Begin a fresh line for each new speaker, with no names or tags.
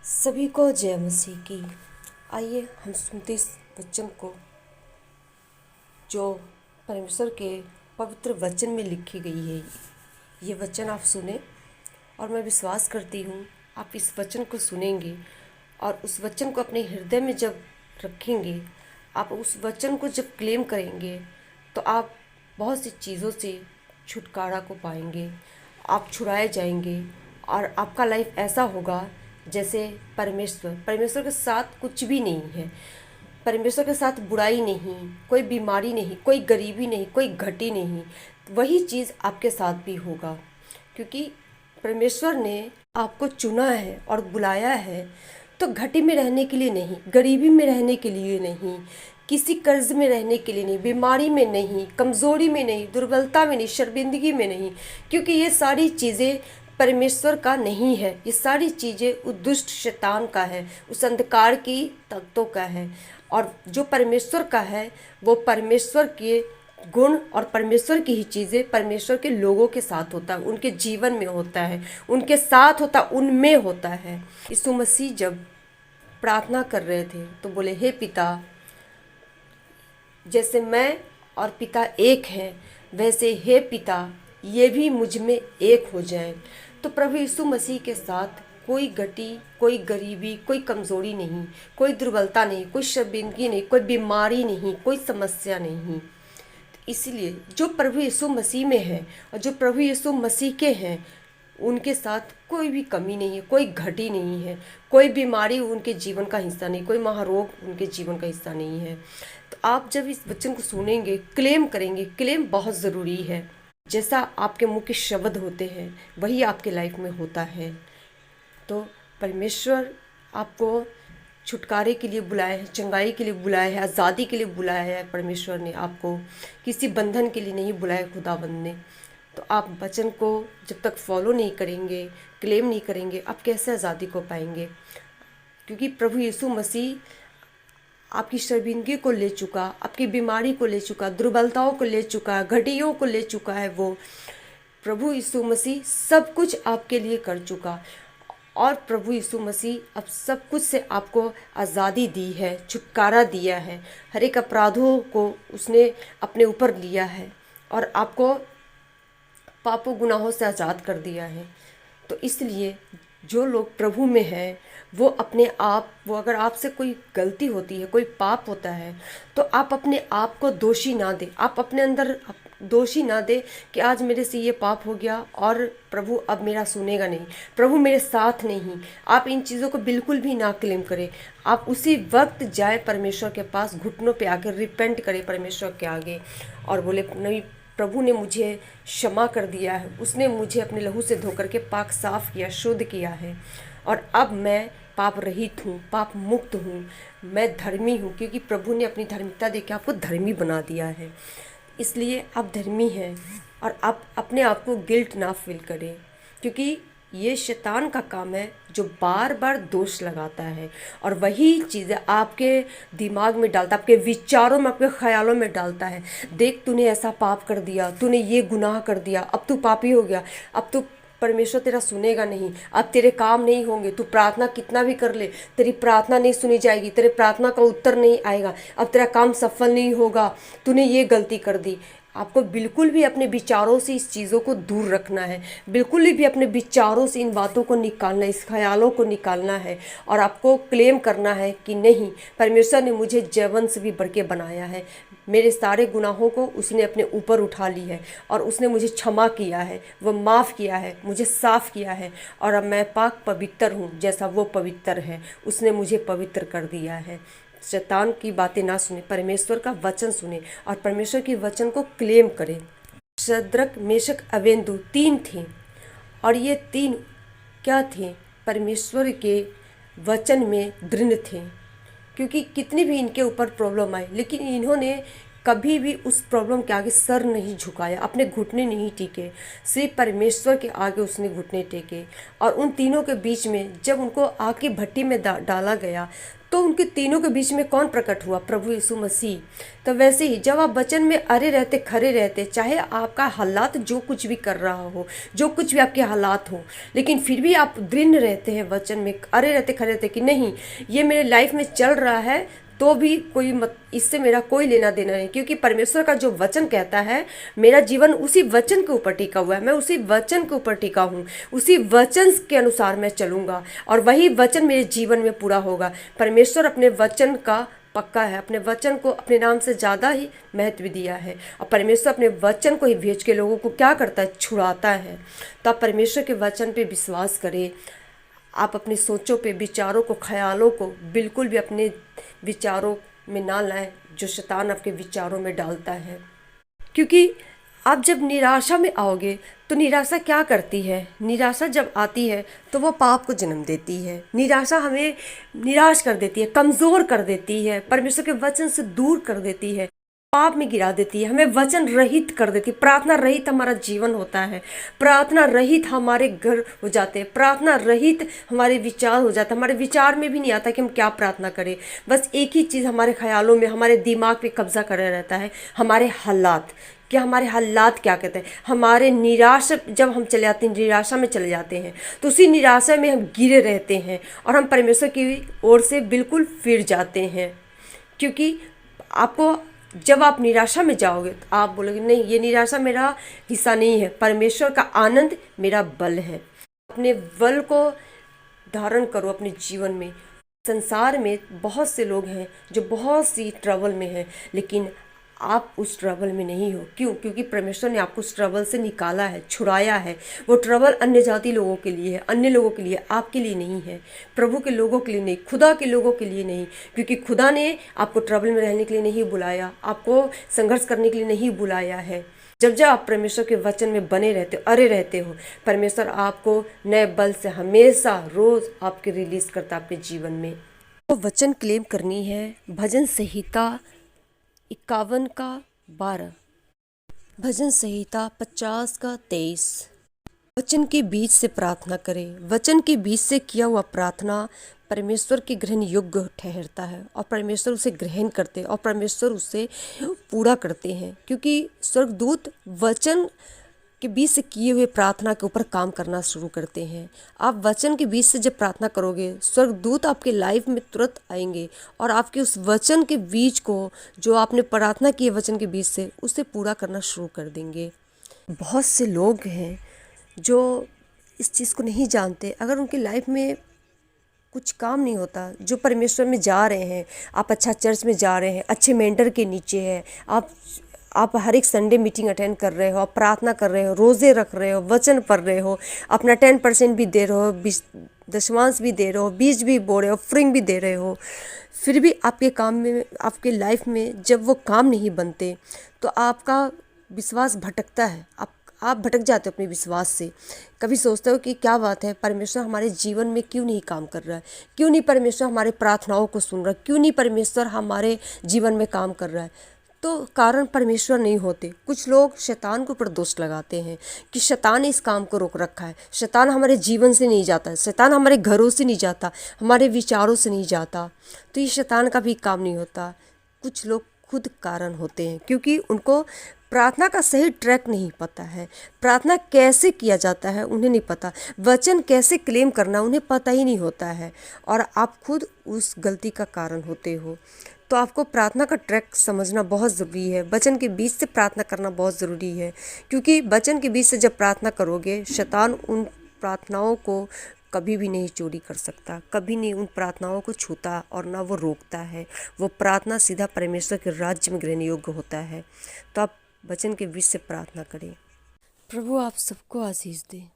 सभी को जय मसीह की। आइए हम सुनते इस वचन को जो परमेश्वर के पवित्र वचन में लिखी गई है। ये वचन आप सुने और मैं विश्वास करती हूँ आप इस वचन को सुनेंगे और उस वचन को अपने हृदय में जब रखेंगे, आप उस वचन को जब क्लेम करेंगे तो आप बहुत सी चीज़ों से छुटकारा को पाएंगे, आप छुड़ाए जाएंगे और आपका लाइफ ऐसा होगा जैसे परमेश्वर के साथ कुछ भी नहीं है। परमेश्वर के साथ बुराई नहीं, कोई बीमारी नहीं, कोई गरीबी नहीं, कोई घटी नहीं। वही चीज़ आपके साथ भी होगा क्योंकि परमेश्वर ने आपको चुना है और बुलाया है तो घटी में रहने के लिए नहीं, गरीबी में रहने के लिए नहीं, किसी कर्ज में रहने के लिए नहीं, बीमारी में नहीं, कमज़ोरी में नहीं, दुर्बलता में नहीं, शर्मिंदगी में नहीं, क्योंकि ये सारी चीज़ें परमेश्वर का नहीं है। ये सारी चीज़ें उस दुष्ट शैतान का है, उस अंधकार की ताकतों का है। और जो परमेश्वर का है वो परमेश्वर के गुण और परमेश्वर की ही चीज़ें परमेश्वर के लोगों के साथ होता है, उनके जीवन में होता है, उनके साथ होता, उनमें होता है। यीशु मसीह जब प्रार्थना कर रहे थे तो बोले, हे पिता, जैसे मैं और पिता एक हैं वैसे हे पिता ये भी मुझ में एक हो जाएं। तो प्रभु यीशु मसीह के साथ कोई गटी, कोई गरीबी, कोई कमज़ोरी नहीं, कोई दुर्बलता नहीं, कोई शर्मिंदगी नहीं, कोई बीमारी नहीं, कोई समस्या नहीं। इसलिए जो प्रभु यीशु मसीह में है और जो प्रभु यीशु मसीह के हैं उनके साथ कोई भी कमी नहीं है, कोई घटी नहीं है, कोई बीमारी उनके जीवन का हिस्सा नहीं, कोई महारोग उनके जीवन का हिस्सा नहीं है। तो आप जब इस वचन को सुनेंगे, क्लेम करेंगे। क्लेम बहुत ज़रूरी है। जैसा आपके मुंह के शब्द होते हैं वही आपके लाइफ में होता है। तो परमेश्वर आपको छुटकारे के लिए बुलाया है, चंगाई के लिए बुलाया है, आज़ादी के लिए बुलाया है। परमेश्वर ने आपको किसी बंधन के लिए नहीं बुलाया, खुदाबंद ने। तो आप वचन को जब तक फॉलो नहीं करेंगे, क्लेम नहीं करेंगे, आप कैसे आज़ादी को पाएंगे? क्योंकि प्रभु यीशु मसीह आपकी शर्मिंदगी को ले चुका, आपकी बीमारी को ले चुका, दुर्बलताओं को ले चुका, घटियों को ले चुका है। वो प्रभु यीशु मसीह सब कुछ आपके लिए कर चुका और प्रभु यीशु मसीह अब सब कुछ से आपको आज़ादी दी है, छुटकारा दिया है। हर एक अपराधों को उसने अपने ऊपर लिया है और आपको पापों गुनाहों से आज़ाद कर दिया है। तो इसलिए जो लोग प्रभु में हैं वो अपने आप, वो अगर आपसे कोई गलती होती है, कोई पाप होता है, तो आप अपने आप को दोषी ना दे, आप अपने अंदर दोषी ना दे कि आज मेरे से ये पाप हो गया और प्रभु अब मेरा सुनेगा नहीं, प्रभु मेरे साथ नहीं। आप इन चीज़ों को बिल्कुल भी ना क्लेम करें। आप उसी वक्त जाए परमेश्वर के पास, घुटनों पे आकर रिपेंट करें परमेश्वर के आगे और बोले, नहीं, प्रभु ने मुझे क्षमा कर दिया है, उसने मुझे अपने लहू से धोकर के पाक साफ किया, शुद्ध किया है और अब मैं पाप रहित हूँ, पाप मुक्त हूँ, मैं धर्मी हूँ, क्योंकि प्रभु ने अपनी धार्मिकता देकर आपको धर्मी बना दिया है। इसलिए आप धर्मी हैं और आप अपने आप को गिल्ट ना फील करें, क्योंकि ये शैतान का काम है जो बार बार दोष लगाता है और वही चीज़ें आपके दिमाग में डालता है, आपके विचारों में, आपके ख्यालों में डालता है। देख, तूने ऐसा पाप कर दिया, तूने ये गुनाह कर दिया, अब तू पापी हो गया, अब तू परमेश्वर तेरा सुनेगा नहीं, अब तेरे काम नहीं होंगे, तू प्रार्थना कितना भी कर ले तेरी प्रार्थना नहीं सुनी जाएगी, तेरे प्रार्थना का उत्तर नहीं आएगा, अब तेरा काम सफल नहीं होगा, तूने ये गलती कर दी। आपको बिल्कुल भी अपने विचारों से इस चीज़ों को दूर रखना है, बिल्कुल भी अपने विचारों से इन बातों को निकालना है, इस ख्यालों को निकालना है और आपको क्लेम करना है कि नहीं, परमेश्वर ने मुझे जयवंत से भी बढ़ के बनाया है, मेरे सारे गुनाहों को उसने अपने ऊपर उठा ली है और उसने मुझे क्षमा किया है, वो माफ़ किया है, मुझे साफ़ किया है और अब मैं पाक पवित्र हूँ जैसा वो पवित्र है। उसने मुझे पवित्र कर दिया है। शैतान की बातें ना सुने, परमेश्वर का वचन सुने और परमेश्वर की वचन को क्लेम करें। शद्रक, मेशक, अबेदनगो 3 थे और ये 3 क्या थे? परमेश्वर के वचन में दृढ़ थे, क्योंकि कितनी भी इनके ऊपर प्रॉब्लम आए लेकिन इन्होंने कभी भी उस प्रॉब्लम के आगे सर नहीं झुकाया, अपने घुटने नहीं टेके, सिर्फ परमेश्वर के आगे उसने घुटने टेके। और उन तीनों के बीच में जब उनको आग की भट्टी में डाला गया तो तो उनके तीनों के बीच में कौन प्रकट हुआ? प्रभु यीशु मसीह। तो वैसे ही जब आप वचन में अरे रहते, खरे रहते, चाहे आपका हालात जो कुछ भी कर रहा हो, जो कुछ भी आपके हालात हो, लेकिन फिर भी आप दृढ़ रहते हैं वचन में, अरे रहते, खरे रहते कि नहीं, ये मेरे लाइफ में चल रहा है तो भी कोई इससे मेरा कोई लेना देना नहीं, क्योंकि परमेश्वर का जो वचन कहता है, मेरा जीवन उसी वचन के ऊपर टिका हुआ है, मैं उसी वचन के ऊपर टिका हूँ, उसी वचन के अनुसार मैं चलूँगा और वही वचन मेरे जीवन में पूरा होगा। परमेश्वर अपने वचन का पक्का है, अपने वचन को अपने नाम से ज़्यादा ही महत्व दिया है और परमेश्वर अपने वचन को ही भेज के लोगों को क्या करता है? छुड़ाता है। तो आप परमेश्वर के वचन पे विश्वास करें। आप अपनी सोचों पे, विचारों को, ख्यालों को बिल्कुल भी अपने विचारों में ना लाएं जो शैतान आपके विचारों में डालता है, क्योंकि आप जब निराशा में आओगे तो निराशा क्या करती है? निराशा जब आती है तो वो पाप को जन्म देती है। निराशा हमें निराश कर देती है, कमज़ोर कर देती है, परमेश्वर के वचन से दूर कर देती है, पाप में गिरा देती है, हमें वचन रहित कर देती है। प्रार्थना रहित हमारा जीवन होता है, प्रार्थना रहित हमारे घर हो जाते हैं, प्रार्थना रहित हमारे विचार हो जाते हैं। हमारे विचार में भी नहीं आता कि हम क्या प्रार्थना करें, बस एक ही चीज़ हमारे ख्यालों में, हमारे दिमाग पे कब्जा करे रहता है, हमारे हालात। क्या हमारे हालात क्या कहते हैं? हमारे निराशा, जब हम चले जाते हैं, निराशा में चले जाते हैं तो उसी निराशा में हम गिरे रहते हैं और हम परमेश्वर की ओर से बिल्कुल फिर जाते हैं। क्योंकि आपको जब आप निराशा में जाओगे तो आप बोलोगे नहीं, ये निराशा मेरा हिस्सा नहीं है, परमेश्वर का आनंद मेरा बल है। अपने बल को धारण करो अपने जीवन में। संसार में बहुत से लोग हैं जो बहुत सी ट्रबल में हैं, लेकिन आप उस ट्रबल में नहीं हो। क्यों? क्योंकि परमेश्वर ने आपको उस ट्रबल से निकाला है, छुड़ाया है। वो ट्रबल अन्य जाति लोगों के लिए है, अन्य लोगों के लिए, आपके लिए नहीं है। प्रभु के लोगों के लिए नहीं, खुदा के लोगों के लिए नहीं, क्योंकि खुदा ने आपको ट्रबल में रहने के लिए नहीं बुलाया, आपको संघर्ष करने के लिए नहीं बुलाया है। जब जब आप परमेश्वर के वचन में बने रहते हो, अरे रहते हो, परमेश्वर आपको नए बल से हमेशा रोज आपके रिलीज करता आपके जीवन में। तो वचन क्लेम करनी है। भजन संहिता 51 का 12, भजन संहिता 50 का 23। वचन के बीच से प्रार्थना करें। वचन के बीच से किया हुआ प्रार्थना परमेश्वर के ग्रहण योग्य ठहरता है और परमेश्वर उसे ग्रहण करते हैं और परमेश्वर उसे पूरा करते हैं, क्योंकि स्वर्गदूत वचन के बीच से किए हुए प्रार्थना के ऊपर काम करना शुरू करते हैं। आप वचन के बीच से जब प्रार्थना करोगे, स्वर्गदूत आपके लाइफ में तुरंत आएंगे और आपके उस वचन के बीच को, जो आपने प्रार्थना की है वचन के बीच से, उसे पूरा करना शुरू कर देंगे। बहुत से लोग हैं जो इस चीज़ को नहीं जानते। अगर उनकी लाइफ में कुछ काम नहीं होता, जो परमेश्वर में जा रहे हैं, आप अच्छा चर्च में जा रहे हैं, अच्छे मेंटर के नीचे हैं, आप हर एक संडे मीटिंग अटेंड कर रहे हो, आप प्रार्थना कर रहे हो, रोज़े रख रहे हो, वचन पढ़ रहे हो, अपना 10% भी दे रहे हो, दशमांश भी दे रहे हो, बीज भी बो रहे हो, ऑफरिंग भी दे रहे हो, फिर भी आपके काम में, आपके लाइफ में जब वो काम नहीं बनते तो आपका विश्वास भटकता है। आप भटक जाते हो अपने विश्वास से। कभी सोचते हो कि क्या बात है, परमेश्वर हमारे जीवन में क्यों नहीं काम कर रहा है, क्यों नहीं परमेश्वर हमारे प्रार्थनाओं को सुन रहा है, क्यों नहीं परमेश्वर हमारे जीवन में काम कर रहा है। तो कारण परमेश्वर नहीं होते। कुछ लोग शैतान के ऊपर दोष लगाते हैं कि शैतान ने इस काम को रोक रखा है, शैतान हमारे जीवन से नहीं जाता, शैतान हमारे घरों से नहीं जाता, हमारे विचारों से नहीं जाता, तो ये शैतान का भी काम नहीं होता। कुछ लोग खुद कारण होते हैं, क्योंकि उनको प्रार्थना का सही ट्रैक नहीं पता है, प्रार्थना कैसे किया जाता है उन्हें नहीं पता, वचन कैसे क्लेम करना उन्हें पता ही नहीं होता है, और आप खुद उस गलती का कारण होते हो। तो आपको प्रार्थना का ट्रैक समझना बहुत ज़रूरी है। वचन के बीच से प्रार्थना करना बहुत ज़रूरी है, क्योंकि वचन के बीच से जब प्रार्थना करोगे, शैतान उन प्रार्थनाओं को कभी भी नहीं चोरी कर सकता, कभी नहीं उन प्रार्थनाओं को छूता और ना वो रोकता है। वो प्रार्थना सीधा परमेश्वर के राज्य में ग्रहण योग्य होता है। तो आप वचन के बीच से प्रार्थना करें। प्रभु आप सबको आशीष दें।